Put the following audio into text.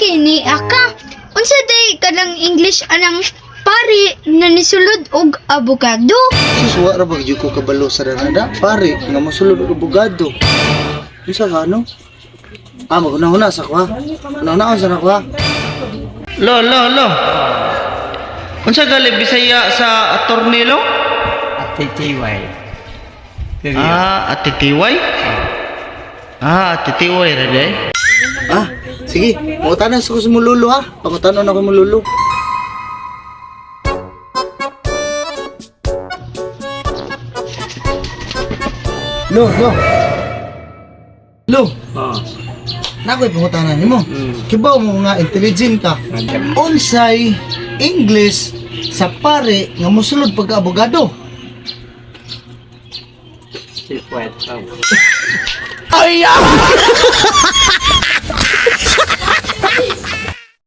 gini aka. Unsa day kadang English anang pari na nisulod og abogado? Suswa ra ba ko kabalo sa danada? Pare, nga mosulod og abogado. Bisa ka no? Maguna-una sa ko ha. Una-una sa ko ha. Lo. Unsa gali Bisaya sa attorney lo? Titiway. Atitiway? Atitiway ra day. Sige, mangutanan sa ko sa mululo ha. Pangutanan ako mululo. Lo. Nakoy pangutanan nimo. Kibaw mo nga intelligent ka. Unsay English sa pare nga mosulod pagka abogado? Silkwet. Ay!